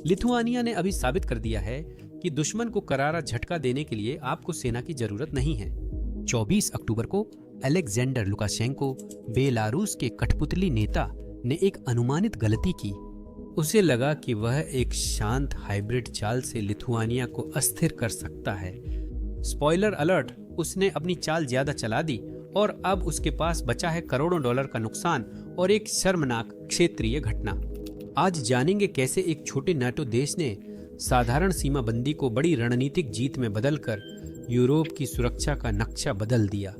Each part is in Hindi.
लिथुआनिया ने अभी साबित कर दिया है कि दुश्मन को करारा झटका देने के लिए आपको सेना की जरूरत नहीं है। 24 अक्टूबर को अलेक्जेंडर लुकाशेंको, बेलारूस के कठपुतली नेता, ने एक अनुमानित गलती की। उसे लगा कि वह एक शांत हाइब्रिड चाल से लिथुआनिया को अस्थिर कर सकता है। स्पॉइलर अलर्ट, उसने अपनी चाल ज्यादा चला दी और अब उसके पास बचा है करोड़ों डॉलर का नुकसान और एक शर्मनाक क्षेत्रीय घटना। आज जानेंगे कैसे एक छोटे नाटो देश ने साधारण सीमाबंदी को बड़ी रणनीतिक जीत में बदलकर यूरोप की सुरक्षा का नक्शा बदल दिया।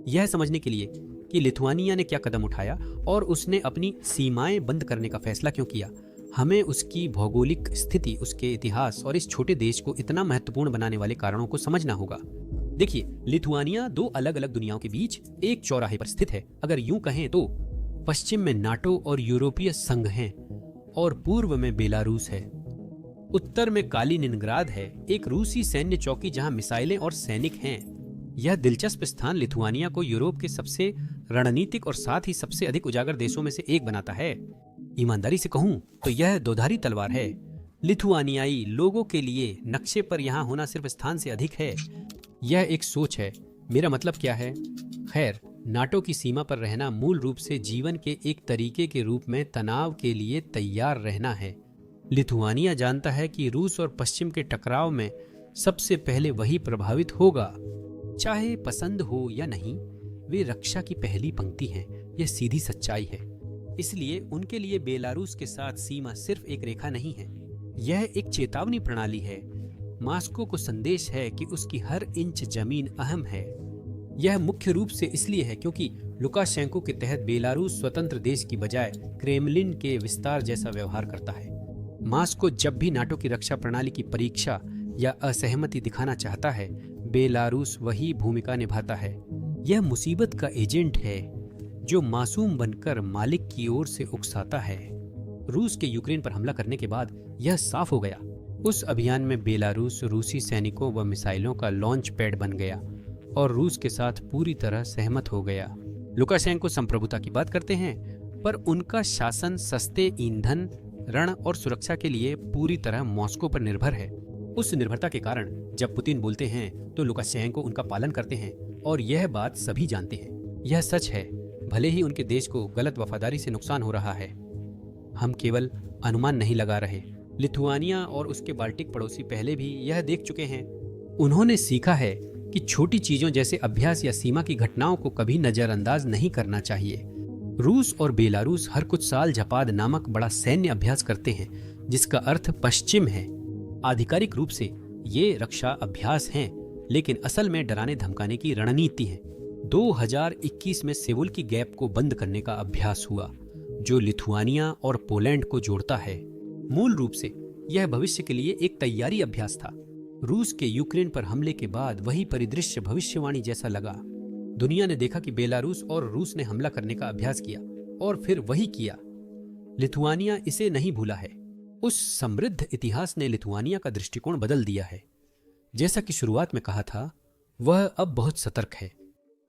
यह समझने के लिए कि लिथुआनिया ने क्या कदम उठाया और उसने अपनी सीमाएं बंद करने का फैसला क्यों किया, हमें उसकी भौगोलिक स्थिति, उसके इतिहास और इस छोटे देश को इतना महत्वपूर्ण बनाने वाले कारणों को समझना होगा। देखिए, लिथुआनिया दो अलग अलग दुनियाओं के बीच एक चौराहे पर स्थित है। अगर यूं कहें तो पश्चिम में नाटो और यूरोपीय संघ हैं और पूर्व में बेलारूस है। उत्तर में कालिनिनग्राद है, एक रूसी सैन्य चौकी जहां मिसाइलें और सैनिक हैं। यह दिलचस्प स्थान लिथुआनिया को यूरोप के सबसे रणनीतिक और साथ ही सबसे अधिक उजागर देशों में से एक बनाता है। ईमानदारी से कहूं तो यह दोधारी तलवार है। लिथुआनियाई लोगों के लिए नक्शे पर यहां होना सिर्फ स्थान से अधिक है, यह एक सोच है। मेरा मतलब क्या है? खैर, नाटो की सीमा पर रहना मूल रूप से जीवन के एक तरीके के रूप में तनाव के लिए तैयार रहना है। लिथुआनिया जानता है कि रूस और पश्चिम के टकराव में सबसे पहले वही प्रभावित होगा, चाहे पसंद हो या नहीं। वे रक्षा की पहली पंक्ति हैं, यह सीधी सच्चाई है। इसलिए उनके लिए बेलारूस के साथ सीमा सिर्फ एक रेखा नहीं है, यह एक चेतावनी प्रणाली है। मॉस्को को संदेश है कि उसकी हर इंच जमीन अहम है। यह मुख्य रूप से इसलिए है क्योंकि लुकाशेंको के तहत बेलारूस स्वतंत्र देश की बजाय क्रेमलिन के विस्तार जैसा व्यवहार करता है। मॉस्को जब भी नाटो की रक्षा प्रणाली की परीक्षा या असहमति दिखाना चाहता है, बेलारूस वही भूमिका निभाता है। यह मुसीबत का एजेंट है जो मासूम बनकर मालिक की ओर से उकसाता है। रूस के यूक्रेन पर हमला करने के बाद यह साफ हो गया। उस अभियान में बेलारूस रूसी सैनिकों व मिसाइलों का लॉन्च पैड बन गया और रूस के साथ पूरी तरह सहमत हो गया। लुकाशेंको संप्रभुता की बात करते हैं, पर उनका शासन सस्ते ईंधन, रण और सुरक्षा के लिए पूरी तरह मॉस्को पर निर्भर है। उस निर्भरता के कारण जब पुतिन बोलते हैं तो लुकाशेंको उनका पालन करते हैं और यह बात सभी जानते हैं। यह सच है, भले ही उनके देश को गलत वफादारी से नुकसान हो रहा है। हम केवल अनुमान नहीं लगा रहे। लिथुआनिया और उसके बाल्टिक पड़ोसी पहले भी यह देख चुके हैं। उन्होंने सीखा है कि छोटी चीजों जैसे अभ्यास या सीमा की घटनाओं को कभी नजरअंदाज नहीं करना चाहिए। रूस और बेलारूस हर कुछ साल झपाद नामक बड़ा सैन्य अभ्यास करते हैं, जिसका अर्थ पश्चिम है। आधिकारिक रूप से ये रक्षा अभ्यास हैं, लेकिन असल में डराने धमकाने की रणनीति है। 2021 में सेवुल की गैप को बंद करने का अभ्यास हुआ, जो लिथुआनिया और पोलैंड को जोड़ता है। मूल रूप से यह भविष्य के लिए एक तैयारी अभ्यास था। रूस के यूक्रेन पर हमले के बाद वही परिदृश्य भविष्यवाणी जैसा लगा। दुनिया ने देखा कि बेलारूस और रूस ने हमला करने का अभ्यास किया और फिर वही किया। लिथुआनिया इसे नहीं भूला है। उस समृद्ध इतिहास ने लिथुआनिया का दृष्टिकोण बदल दिया है। जैसा कि शुरुआत में कहा था, वह अब बहुत सतर्क है।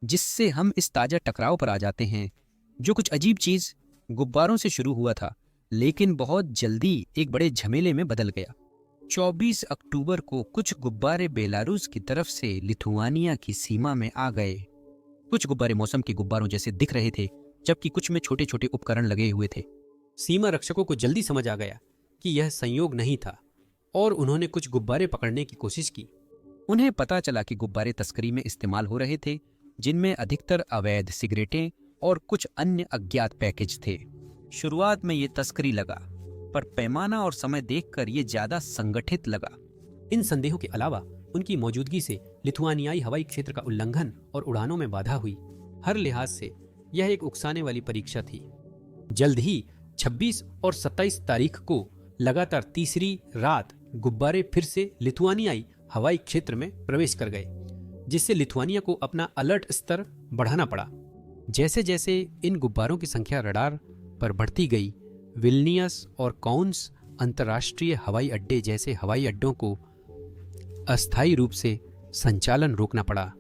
जिससे हम इस ताजा टकराव पर आ जाते हैं, जो कुछ अजीब चीज गुब्बारों से शुरू हुआ था, लेकिन बहुत जल्दी एक बड़े झमेले में बदल गया। 24 अक्टूबर को कुछ गुब्बारे बेलारूस की तरफ से लिथुआनिया की सीमा में आ गए। कुछ गुब्बारे मौसम के गुब्बारों जैसे दिख रहे थे, जबकि कुछ में छोटे छोटे उपकरण लगे हुए थे। सीमा रक्षकों को जल्दी समझ आ गया कि यह संयोग नहीं था और उन्होंने कुछ गुब्बारे पकड़ने की कोशिश की। उन्हें पता चला कि गुब्बारे तस्करी में इस्तेमाल हो रहे थे, जिनमें अधिकतर अवैध सिगरेटें और कुछ अन्य अज्ञात पैकेज थे। शुरुआत में ये तस्करी लगा, पर पैमाना और समय देखकर ये ज्यादा संगठित लगा। इन संदेहों के अलावा उनकी मौजूदगी से लिथुआनियाई हवाई क्षेत्र का उल्लंघन और उड़ानों में बाधा हुई। हर लिहाज से यह एक उकसाने वाली परीक्षा थी। जल्द ही 26 और 27 तारीख को लगातार तीसरी रात गुब्बारे फिर से लिथुआनियाई हवाई क्षेत्र में प्रवेश कर गए, जिससे लिथुआनिया को अपना अलर्ट स्तर बढ़ाना पड़ा। जैसे जैसे इन गुब्बारों की संख्या रडार पर बढ़ती गई, विल्नियस और काउंस अंतर्राष्ट्रीय हवाई अड्डे जैसे हवाई अड्डों को अस्थायी रूप से संचालन रोकना पड़ा।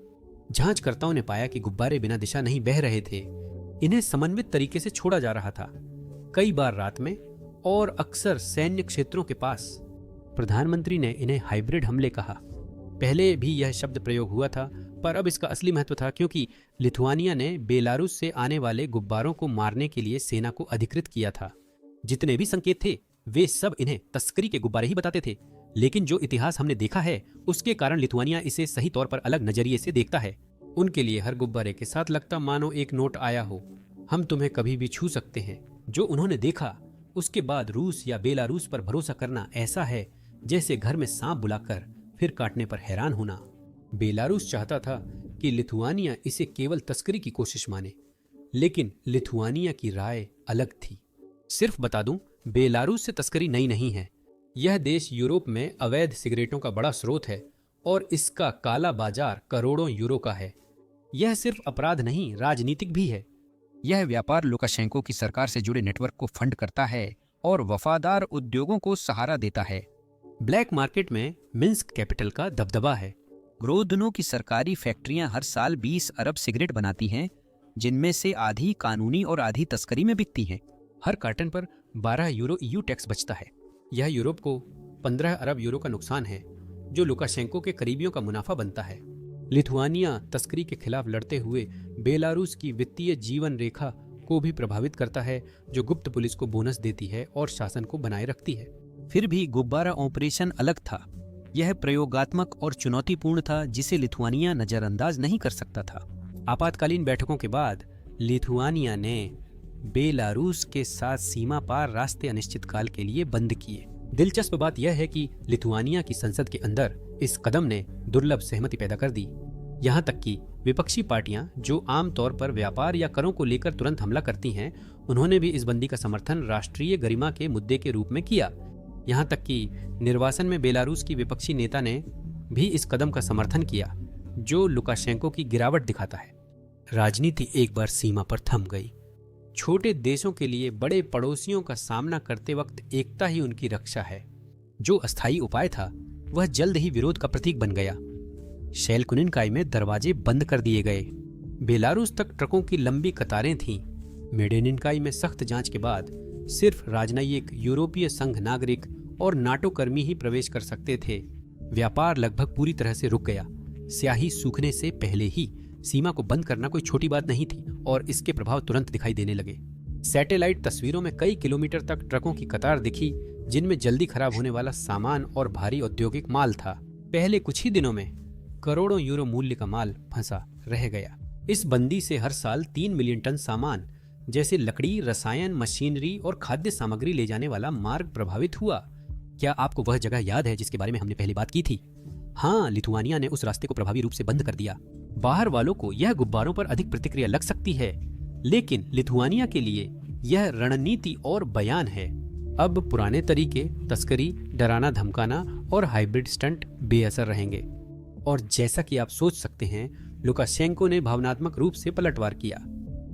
जांचकर्ताओं ने पाया कि गुब्बारे बिना दिशा नहीं बह रहे थे, इन्हें समन्वित तरीके से छोड़ा जा रहा था। कई बार रात में और अक्सर सैन्य क्षेत्रों के पास। प्रधानमंत्री ने इन्हें हाइब्रिड हमले कहा। पहले भी यह शब्द प्रयोग हुआ था, पर अब इसका असली महत्व था क्योंकि लिथुआनिया ने बेलारूस से आने वाले गुब्बारों को मारने के लिए सेना को अधिकृत किया था। जितने भी संकेत थे वे सब इन्हें तस्करी के गुब्बारे ही बताते थे, लेकिन जो इतिहास हमने देखा है उसके कारण लिथुआनिया इसे सही तौर पर अलग नजरिए से देखता है। उनके लिए हर गुब्बारे के साथ लगता मानो एक नोट आया हो, हम तुम्हें कभी भी छू सकते हैं। जो उन्होंने देखा उसके बाद रूस या बेलारूस पर भरोसा करना ऐसा है जैसे घर में सांप बुलाकर फिर काटने पर हैरान होना। बेलारूस चाहता था कि लिथुआनिया इसे केवल तस्करी की कोशिश माने, लेकिन लिथुआनिया की राय अलग थी। सिर्फ बता दूं, बेलारूस से तस्करी नई नहीं है। यह देश यूरोप में अवैध सिगरेटों का बड़ा स्रोत है और इसका काला बाजार करोड़ों यूरो का है। यह सिर्फ अपराध नहीं, राजनीतिक भी है। यह व्यापार लुकाशेंको की सरकार से जुड़े नेटवर्क को फंड करता है और वफादार उद्योगों को सहारा देता है। ब्लैक मार्केट में मिन्स्क कैपिटल का दबदबा है। ग्रोदनो की सरकारी फैक्ट्रियां हर साल 20 अरब सिगरेट बनाती हैं, जिनमें से आधी कानूनी और आधी तस्करी में बिकती हैं। हर कार्टन पर 12 यूरो ईयू टैक्स बचता है। यह यूरोप को 15 अरब यूरो का नुकसान है, जो लुकाशेंको के करीबियों का मुनाफा बनता है। लिथुआनिया तस्करी के खिलाफ लड़ते हुए बेलारूस की वित्तीय जीवन रेखा को भी प्रभावित करता है, जो गुप्त पुलिस को बोनस देती है और शासन को बनाए रखती है। फिर भी गुब्बारा ऑपरेशन अलग था। यह प्रयोगात्मक और चुनौतीपूर्ण था, जिसे लिथुआनिया नजरअंदाज नहीं कर सकता था। आपातकालीन बैठकों के बाद लिथुआनिया ने बेलारूस के साथ सीमा पार रास्ते अनिश्चितकाल के लिए बंद किए। दिलचस्प बात यह है कि लिथुआनिया की संसद के अंदर इस कदम ने दुर्लभ सहमति पैदा कर दी। यहाँ तक कि विपक्षी पार्टियां, जो आमतौर पर व्यापार या करों को लेकर तुरंत हमला करती हैं, उन्होंने भी इस बंदी का समर्थन राष्ट्रीय गरिमा के मुद्दे के रूप में किया। यहाँ तक कि निर्वासन में बेलारूस की विपक्षी नेता ने भी इस कदम का समर्थन किया, जो लुकाशेंको की गिरावट दिखाता है। राजनीति एक बार सीमा पर थम गई। छोटे देशों के लिए बड़े पड़ोसियों का सामना करते वक्त एकता ही उनकी रक्षा है। जो अस्थायी उपाय था वह जल्द ही विरोध का प्रतीक बन गया। शेलकुनिनकाई में दरवाजे बंद कर दिए गए। बेलारूस तक ट्रकों की लंबी कतारें थीं। मेडेनिनकाई में सख्त जांच के बाद सिर्फ राजनयिक, यूरोपीय संघ नागरिक और नाटो कर्मी ही प्रवेश कर सकते थे। व्यापार लगभग पूरी तरह से रुक गया। स्याही सूखने से पहले ही सीमा को बंद करना कोई छोटी बात नहीं थी और इसके प्रभाव तुरंत दिखाई देने लगे। सैटेलाइट तस्वीरों में कई किलोमीटर तक ट्रकों की कतार दिखी, जिनमें जल्दी खराब होने वाला सामान और भारी औद्योगिक माल था। पहले कुछ ही दिनों में करोड़ों यूरो मूल्य का माल फंसा रह गया। इस बंदी से हर साल 3 मिलियन टन सामान जैसे लकड़ी, रसायन, मशीनरी और खाद्य सामग्री ले जाने वाला मार्ग प्रभावित हुआ। क्या आपको वह जगह याद है जिसके बारे में हमने पहले बात की थी? हाँ, लिथुआनिया ने उस रास्ते को प्रभावी रूप से बंद कर दिया। बाहर वालों को यह गुब्बारों पर अधिक प्रतिक्रिया लग सकती है, लेकिन लिथुआनिया के लिए यह रणनीति और बयान है। अब पुराने तरीके, तस्करी, डराना धमकाना और हाइब्रिड स्टंट बेअसर रहेंगे। और जैसा कि आप सोच सकते हैं, लुकाशेंको ने भावनात्मक रूप से पलटवार किया।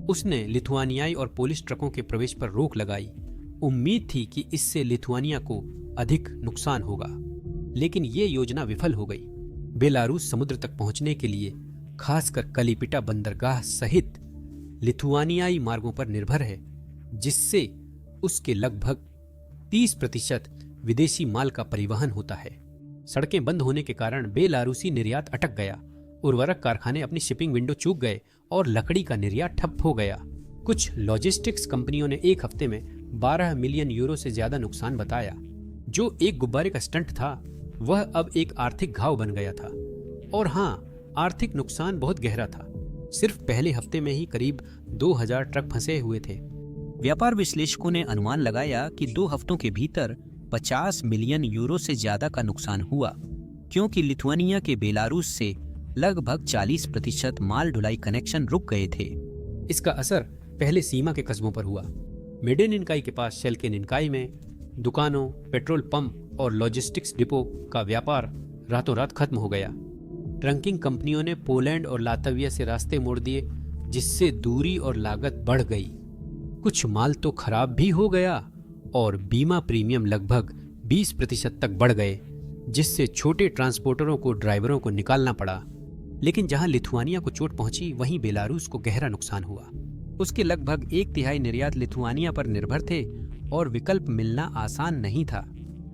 उसने लिथुआनियाई और पोलिश ट्रकों के प्रवेश पर रोक लगाई। उम्मीद थी कि इससे लिथुआनिया को अधिक नुकसान होगा, लेकिन ये योजना विफल हो गई। बेलारूस समुद्र तक पहुंचने के लिए खासकर कलिपिटा बंदरगाह सहित लिथुआनियाई मार्गों पर निर्भर है, जिससे उसके लगभग 30% विदेशी माल का परिवहन होता है। सड़कें बंद होने के कारण बेलारूसी निर्यात अटक गया। उर्वरक कारखाने अपनी शिपिंग विंडो चूक गए और लकड़ी का निर्यात ठप हो गया। कुछ लॉजिस्टिक्स कंपनियों ने एक हफ्ते में 12 मिलियन यूरो से ज्यादा नुकसान बताया। जो एक गुब्बारे का स्टंट था, वह अब एक आर्थिक घाव बन गया था। और हाँ, आर्थिक नुकसान बहुत गहरा था। सिर्फ पहले हफ्ते में ही करीब 2000 ट्रक फंसे हुए थे। व्यापार विश्लेषकों ने अनुमान लगाया कि 2 हफ्तों के भीतर 50 मिलियन यूरो से ज्यादा का नुकसान हुआ, क्योंकि लिथुआनिया के बेलारूस से लगभग 40% माल ढुलाई कनेक्शन रुक गए थे। इसका असर पहले सीमा के कस्बों पर हुआ। मेडेनिनकाई के पास शेलकुनिनकाई में दुकानों, पेट्रोल पंप और लॉजिस्टिक्स डिपो का व्यापार रातों रात खत्म हो गया। ट्रंकिंग कंपनियों ने पोलैंड और लातविया से रास्ते मोड़ दिए, जिससे दूरी और लागत बढ़ गई। कुछ माल तो खराब भी हो गया और बीमा प्रीमियम लगभग 20% तक बढ़ गए, जिससे छोटे ट्रांसपोर्टरों को ड्राइवरों को निकालना पड़ा। लेकिन जहां लिथुआनिया को चोट पहुंची, वहीं बेलारूस को गहरा नुकसान हुआ। उसके लगभग 1/3 निर्यात लिथुआनिया पर निर्भर थे और विकल्प मिलना आसान नहीं था।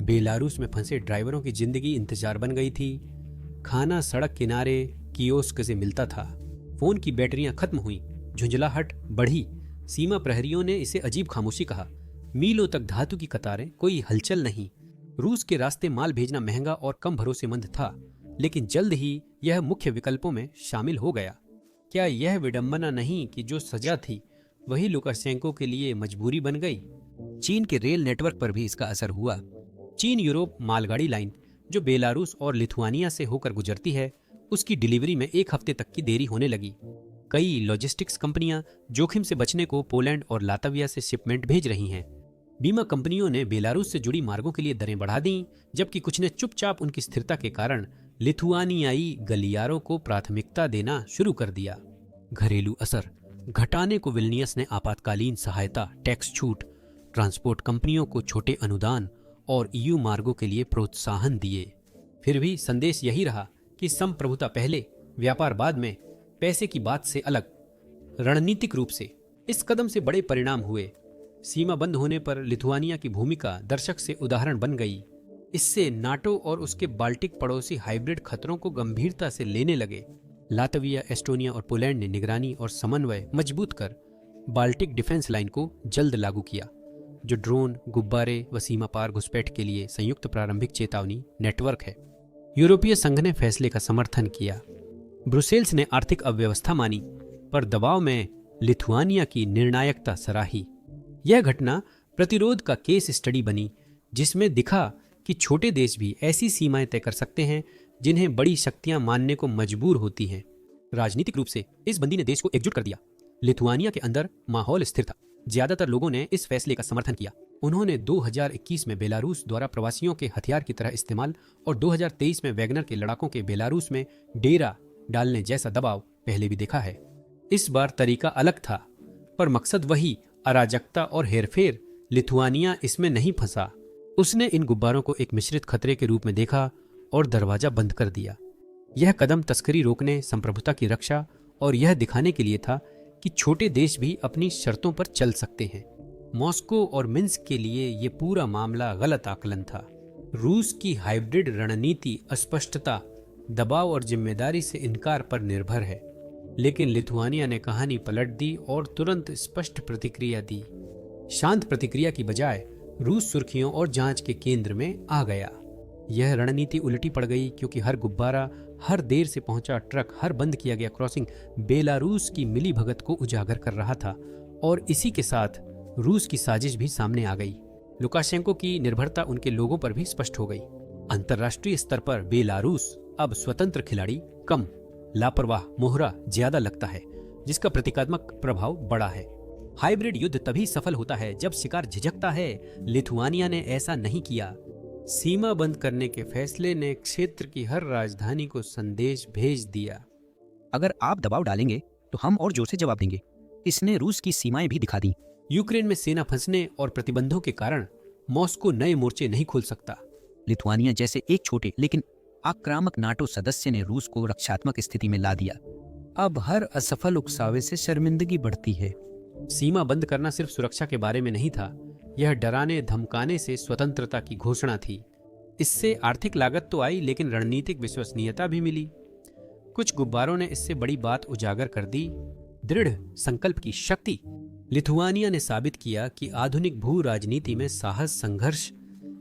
बेलारूस में फंसे ड्राइवरों की जिंदगी इंतजार बन गई थी। खाना सड़क किनारे कियोस्क से मिलता था। फोन की बैटरियां खत्म हुई, झुंझलाहट बढ़ी। सीमा प्रहरियों ने इसे अजीब खामोशी कहा। मीलों तक धातु की कतारें, कोई हलचल नहीं। रूस के रास्ते माल भेजना महंगा और कम भरोसेमंद था, लेकिन जल्द ही यह मुख्य विकल्पों में शामिल हो गया। क्या यह विडंबना नहीं कि जो सजा थी वही लुकाशेंको के लिए मजबूरी बन गई? चीन के रेल नेटवर्क पर भी इसका असर हुआ। चीन यूरोप मालगाड़ी लाइन जो बेलारूस और लिथुआनिया से होकर गुजरती है, उसकी डिलीवरी में 1 हफ्ते तक की देरी होने लगी। कई लॉजिस्टिक्स कंपनियां जोखिम से बचने को पोलैंड और लातविया से शिपमेंट भेज रही हैं। बीमा कंपनियों ने बेलारूस से जुड़ी मार्गों के लिए दरें बढ़ा दी, जबकि कुछ ने चुपचाप उनकी स्थिरता के कारण लिथुआनियाई गलियारों को प्राथमिकता देना शुरू कर दिया। घरेलू असर घटाने को विल्नियस ने आपातकालीन सहायता, टैक्स छूट, ट्रांसपोर्ट कंपनियों को छोटे अनुदान और ईयू मार्गों के लिए प्रोत्साहन दिए। फिर भी संदेश यही रहा कि संप्रभुता पहले, व्यापार बाद में, पैसे की बात से अलग। रणनीतिक रूप से इस कदम से बड़े परिणाम हुए। सीमा बंद होने पर लिथुआनिया की भूमिका दर्शक से उदाहरण बन गई। इससे नाटो और उसके बाल्टिक पड़ोसी हाइब्रिड खतरों को गंभीरता से लेने लगे। लातविया, एस्टोनिया और पोलैंड ने निगरानी और समन्वय मजबूत कर बाल्टिक डिफेंस लाइन को जल्द लागू किया, जो ड्रोन, गुब्बारे व सीमा पार घुसपैठ के लिए संयुक्त प्रारंभिक चेतावनी नेटवर्क है। यूरोपीय संघ ने फैसले का समर्थन किया। ब्रुसेल्स ने आर्थिक अव्यवस्था मानी, पर दबाव में लिथुआनिया की निर्णायकता सराही। यह घटना प्रतिरोध का केस स्टडी बनी, जिसमें दिखा कि छोटे देश भी ऐसी सीमाएं तय कर सकते हैं जिन्हें बड़ी शक्तियां मानने को मजबूर होती हैं। राजनीतिक रूप से इस बंदी ने देश को एकजुट कर दिया। लिथुआनिया के अंदर माहौल स्थिर था। ज्यादातर लोगों ने इस फैसले का समर्थन किया। उन्होंने 2021 में बेलारूस द्वारा प्रवासियों के हथियार की तरह इस्तेमाल और 2023 में वैगनर के लड़ाकों के बेलारूस में डेरा डालने जैसा दबाव पहले भी देखा है। इस बार तरीका अलग था, पर मकसद वही, अराजकता और हेरफेर। लिथुआनिया इसमें नहीं फंसा। उसने इन गुब्बारों को एक मिश्रित खतरे के रूप में देखा और दरवाजा बंद कर दिया। यह कदम तस्करी रोकने, संप्रभुता की रक्षा और यह दिखाने के लिए था कि छोटे देश भी अपनी शर्तों पर चल सकते हैं। मॉस्को और मिन्स्क के लिए यह पूरा मामला गलत आकलन था। रूस की हाइब्रिड रणनीति अस्पष्टता, दबाव और जिम्मेदारी से इनकार पर निर्भर है, लेकिन लिथुआनिया ने कहानी पलट दी और तुरंत स्पष्ट प्रतिक्रिया दी। शांत प्रतिक्रिया की बजाय रूस सुर्खियों और जांच के केंद्र में आ गया। यह रणनीति उल्टी पड़ गई, क्योंकि हर गुब्बारा, हर देर से पहुंचा ट्रक, हर बंद किया गया क्रॉसिंग बेलारूस की मिलीभगत को उजागर कर रहा था, और इसी के साथ रूस की साजिश भी सामने आ गई। लुकाशेंको की निर्भरता उनके लोगों पर भी स्पष्ट हो गई। अंतर्राष्ट्रीय स्तर पर बेलारूस अब स्वतंत्र खिलाड़ी कम, लापरवाह मोहरा ज्यादा लगता है, जिसका प्रतीकात्मक प्रभाव बड़ा है। हाइब्रिड युद्ध तभी सफल होता है जब शिकार झिझकता है। लिथुआनिया ने ऐसा नहीं किया। सीमा बंद करने के फैसले ने क्षेत्र की हर राजधानी को संदेश भेज दिया। अगर आप दबाव डालेंगे तो हम और जोर से जवाब देंगे। इसने रूस की सीमाएं भी दिखा दी। यूक्रेन में सेना फंसने और प्रतिबंधों के कारण मॉस्को नए मोर्चे नहीं खोल सकता। लिथुआनिया जैसे एक छोटे लेकिन आक्रामक नाटो सदस्य ने रूस को रक्षात्मक स्थिति में ला दिया। अब हर असफल उकसावे से शर्मिंदगी बढ़ती है। सीमा बंद करना सिर्फ सुरक्षा के बारे में नहीं था, यह डराने धमकाने से स्वतंत्रता की घोषणा थी। इससे आर्थिक लागत तो आई, लेकिन रणनीतिक विश्वसनीयता भी मिली। कुछ गुब्बारों ने इससे बड़ी बात उजागर कर दी, दृढ़ संकल्प की शक्ति। लिथुआनिया ने साबित किया कि आधुनिक भू राजनीति में साहस संघर्ष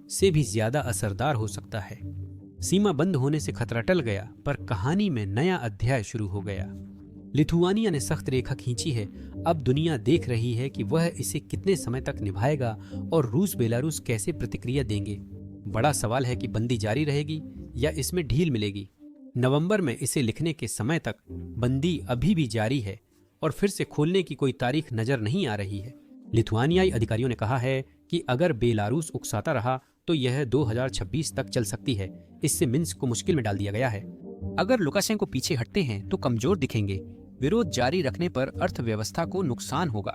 से भी ज्यादा असरदार हो सकता है। सीमा बंद होने से खतरा टल गया, पर कहानी में नया अध्याय शुरू हो गया। लिथुआनिया ने सख्त रेखा खींची है। अब दुनिया देख रही है कि वह इसे कितने समय तक निभाएगा और रूस बेलारूस कैसे प्रतिक्रिया देंगे। बड़ा सवाल है कि बंदी जारी रहेगी या इसमें ढील मिलेगी। नवंबर में इसे लिखने के समय तक बंदी अभी भी जारी है और फिर से खोलने की कोई तारीख नजर नहीं आ रही है। लिथुआनियाई अधिकारियों ने कहा है कि अगर बेलारूस उकसाता रहा तो यह 2026 तक चल सकती है। इससे मिन्स्क को मुश्किल में डाल दिया गया है। अगर लुकाशेंको पीछे हटते हैं तो कमजोर दिखेंगे। विरोध जारी रखने पर अर्थव्यवस्था को नुकसान होगा।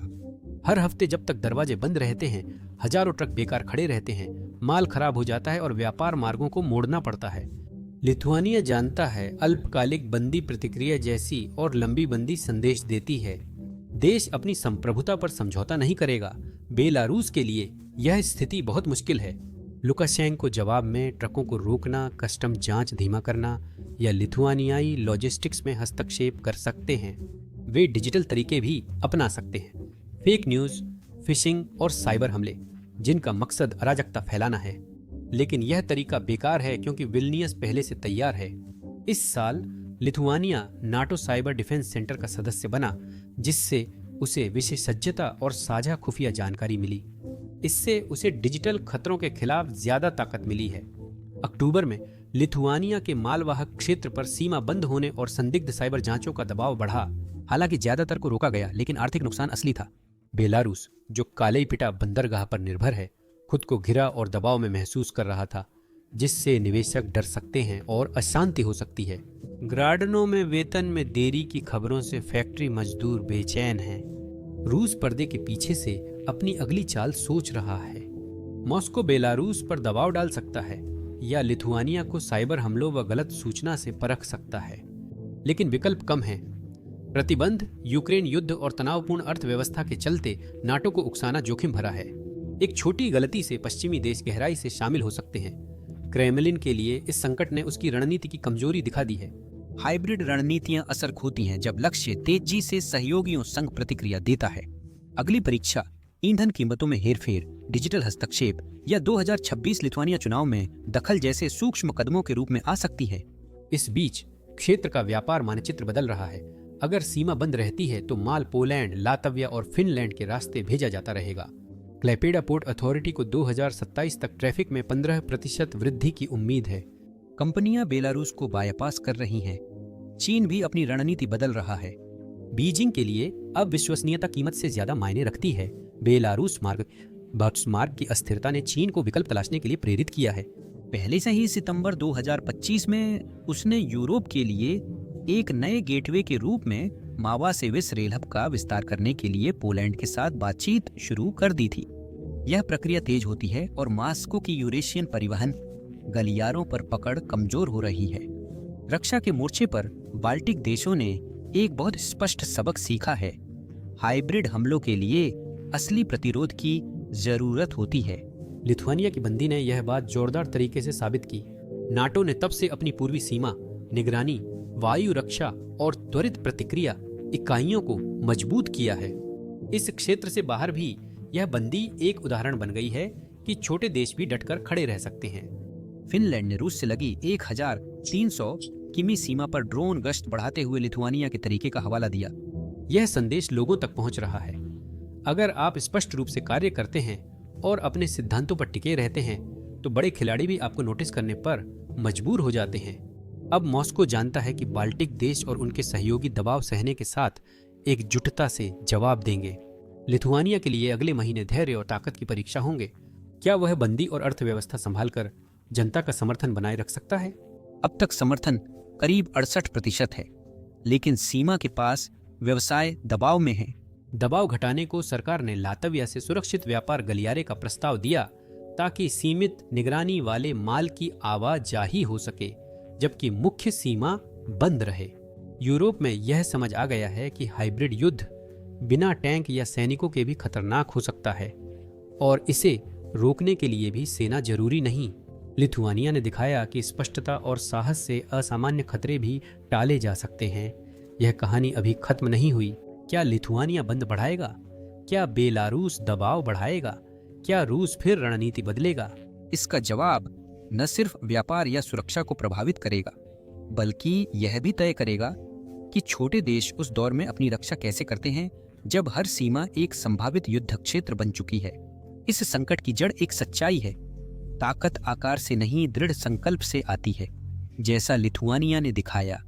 हर हफ्ते जब तक दरवाजे बंद रहते हैं, हजारों ट्रक बेकार खड़े रहते हैं, माल खराब हो जाता है और व्यापार मार्गों को मोड़ना पड़ता है। लिथुआनिया जानता है अल्पकालिक बंदी प्रतिक्रिया जैसी और लंबी बंदी संदेश देती है। देश अपनी संप्रभुता पर समझौता नहीं करेगा, बेलारूस के लिए यह स्थिति बहुत मुश्किल है। लुकाशेंको जवाब में ट्रकों को रोकना, कस्टम जांच धीमा करना या लिथुआनियाई लॉजिस्टिक्स में हस्तक्षेप कर सकते हैं। वे डिजिटल तरीके भी अपना सकते हैं, फेक न्यूज़, फिशिंग और साइबर हमले, जिनका मकसद अराजकता फैलाना है। लेकिन यह तरीका बेकार है क्योंकि विल्नियस पहले से तैयार है। इस साल Lithuania NATO cyber defence centre का सदस्य बना, जिससे उसे विशेषज्ञता और साझा खुफिया जानकारी मिली। इससे उसे डिजिटल खतरों के खिलाफ ज्यादा ताकत मिली है। अक्टूबर में लिथुआनिया के मालवाहक क्षेत्र पर सीमा बंद होने और संदिग्ध साइबर जांचों का दबाव बढ़ा। हालांकि ज्यादातर को रोका गया, लेकिन आर्थिक नुकसान असली था। बेलारूस, जो कालेईपिटा बंदरगाह पर निर्भर है, खुद को घिरा और दबाव में महसूस कर रहा था, जिससे निवेशक डर सकते हैं और अशांति हो सकती है। ग्राडनो में वेतन में देरी की खबरों से फैक्ट्री मजदूर बेचैन हैं। रूस पर्दे के पीछे से अपनी अगली चाल सोच रहा है। मॉस्को बेलारूस पर दबाव डाल सकता है या लिथुआनिया को साइबर हमलों व गलत सूचना से परख सकता है, लेकिन विकल्प कम हैं। प्रतिबंध, यूक्रेन युद्ध और तनावपूर्ण अर्थव्यवस्था के चलते नाटो को उकसाना जोखिम भरा है। एक छोटी गलती से पश्चिमी देश गहराई से शामिल हो सकते हैं। क्रेमलिन के लिए इस संकट ने उसकी रणनीति की कमजोरी दिखा दी है। हाइब्रिड रणनीतियां असर खोती हैं जब लक्ष्य तेजी से सहयोगियों संग प्रतिक्रिया देता है। अगली परीक्षा ईंधन कीमतों में हेरफेर, डिजिटल हस्तक्षेप या 2026 लिथुआनिया चुनाव में दखल जैसे सूक्ष्म कदमों के रूप में आ सकती है। इस बीच क्षेत्र का व्यापार मानचित्र बदल रहा है। अगर सीमा बंद रहती है तो माल पोलैंड, लातविया और फिनलैंड के रास्ते भेजा जाता रहेगा। क्लैपेडा पोर्ट अथॉरिटी को 2027 तक ट्रैफिक में 15% वृद्धि की उम्मीद है। कंपनियां बेलारूस को बायपास कर रही हैं। चीन भी अपनी रणनीति बदल रहा है। बीजिंग के लिए अब विश्वसनीयता कीमत से ज्यादा मायने रखती है। बेलारूस मार्ग की अस्थिरता ने चीन को विकल्प तलाशने के लिए प्रेरित किया है। पहले से ही सितंबर 2025 में उसने यूरोप के लिए एक नए गेटवे के रूप में मावासेविस रेल हब का विस्तार करने के लिए पोलैंड के साथ बातचीत शुरू कर दी थी। यह प्रक्रिया तेज होती है और मॉस्को की यूरेशियन परिवहन गलियारों पर पकड़ कमजोर हो रही है। रक्षा के मोर्चे पर बाल्टिक देशों ने एक बहुत स्पष्ट सबक सीखा है। हाइब्रिड हमलों के लिए असली प्रतिरोध की जरूरत होती है। लिथुआनिया की बंदी ने यह बात जोरदार तरीके से साबित की। नाटो ने तब से अपनी पूर्वी सीमा, निगरानी, वायु रक्षा और त्वरित प्रतिक्रिया इकाइयों को मजबूत किया है। इस क्षेत्र से बाहर भी यह बंदी एक उदाहरण बन गई है कि छोटे देश भी डटकर खड़े रह सकते हैं। फिनलैंड ने रूस से लगी 1300 किमी सीमा पर ड्रोन गश्त बढ़ाते हुए लिथुआनिया के तरीके का हवाला दिया। यह संदेश लोगों तक पहुंच रहा है। अगर आप स्पष्ट रूप से कार्य करते हैं और अपने सिद्धांतों पर टिके रहते हैं तो बड़े खिलाड़ी भी आपको नोटिस करने पर मजबूर हो जाते हैं। अब मॉस्को जानता है कि बाल्टिक देश और उनके सहयोगी दबाव सहने के साथ एकजुटता से जवाब देंगे। लिथुआनिया के लिए अगले महीने धैर्य और ताकत की परीक्षा होंगे। क्या वह बंदी और अर्थव्यवस्था संभालकर जनता का समर्थन बनाए रख सकता है? अब तक समर्थन करीब 68% है, लेकिन सीमा के पास व्यवसाय दबाव में है। दबाव घटाने को सरकार ने लातविया से सुरक्षित व्यापार गलियारे का प्रस्ताव दिया ताकि सीमित निगरानी वाले माल की आवाजाही हो सके, जबकि मुख्य सीमा बंद रहे। यूरोप में यह समझ आ गया है कि हाइब्रिड युद्ध बिना टैंक या सैनिकों के भी खतरनाक हो सकता है और इसे रोकने के लिए भी सेना जरूरी नहीं। लिथुआनिया ने दिखाया कि स्पष्टता और साहस से असामान्य खतरे भी टाले जा सकते हैं। यह कहानी अभी खत्म नहीं हुई। क्या लिथुआनिया बंद बढ़ाएगा? क्या बेलारूस दबाव बढ़ाएगा? क्या रूस फिर रणनीति बदलेगा? इसका जवाब न सिर्फ व्यापार या सुरक्षा को प्रभावित करेगा, बल्कि यह भी तय करेगा कि छोटे देश उस दौर में अपनी रक्षा कैसे करते हैं जब हर सीमा एक संभावित युद्ध क्षेत्र बन चुकी है। इस संकट की जड़ एक सच्चाई है। ताकत आकार से नहीं, दृढ़ संकल्प से आती है, जैसा लिथुआनिया ने दिखाया।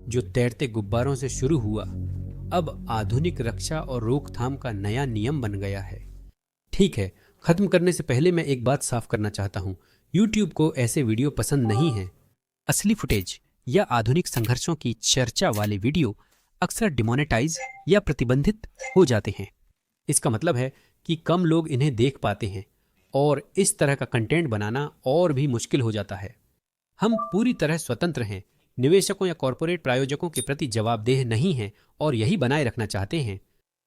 जो तैरते गुब्बारों से शुरू हुआ, अब आधुनिक रक्षा और रोकथाम का नया नियम बन गया है। ठीक है, खत्म करने से पहले मैं एक बात साफ करना चाहता हूँ। YouTube को ऐसे वीडियो पसंद नहीं है। असली फुटेज या आधुनिक संघर्षों की चर्चा वाले वीडियो अक्सर डिमोनेटाइज या प्रतिबंधित हो जाते हैं। इसका मतलब है कि कम लोग इन्हें देख पाते हैं और इस तरह का कंटेंट बनाना और भी मुश्किल हो जाता है। हम पूरी तरह स्वतंत्र हैं, निवेशकों या कॉरपोरेट प्रायोजकों के प्रति जवाबदेह नहीं हैं और यही बनाए रखना चाहते हैं।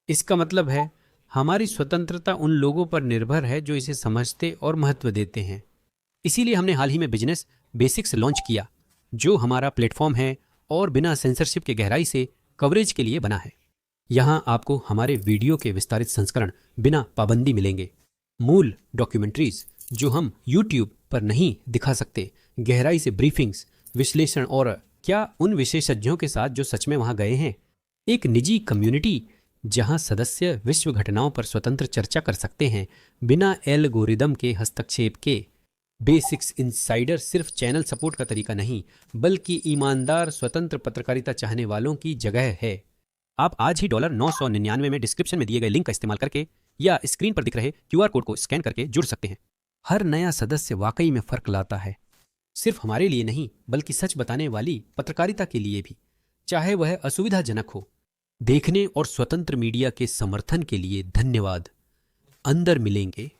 इसका मतलब है हमारी स्वतंत्रता उन लोगों पर निर्भर है जो इसे समझते और महत्व देते हैं। इसीलिए हमने हाल ही में बिजनेस बेसिक्स लॉन्च किया, जो हमारा प्लेटफॉर्म है और बिना सेंसरशिप के गहराई से कवरेज के लिए बना है। यहाँ आपको हमारे वीडियो के विस्तारित संस्करण बिना पाबंदी मिलेंगे, मूल डॉक्यूमेंट्रीज जो हम YouTube पर नहीं दिखा सकते, गहराई से ब्रीफिंग्स, विश्लेषण और क्या उन विशेषज्ञों के साथ जो सच में वहां गए हैं, एक निजी कम्युनिटी जहां सदस्य विश्व घटनाओं पर स्वतंत्र चर्चा कर सकते हैं बिना एल्गोरिदम के हस्तक्षेप के। बेसिक्स इनसाइडर सिर्फ चैनल सपोर्ट का तरीका नहीं, बल्कि ईमानदार स्वतंत्र पत्रकारिता चाहने वालों की जगह है। आप आज ही $999 में डिस्क्रिप्शन में दिए गए लिंक का इस्तेमाल करके या स्क्रीन पर दिख रहे QR कोड को स्कैन करके जुड़ सकते हैं। हर नया सदस्य वाकई में फर्क लाता है, सिर्फ हमारे लिए नहीं बल्कि सच बताने वाली पत्रकारिता के लिए भी, चाहे वह असुविधाजनक हो। देखने और स्वतंत्र मीडिया के समर्थन के लिए धन्यवाद। अंदर मिलेंगे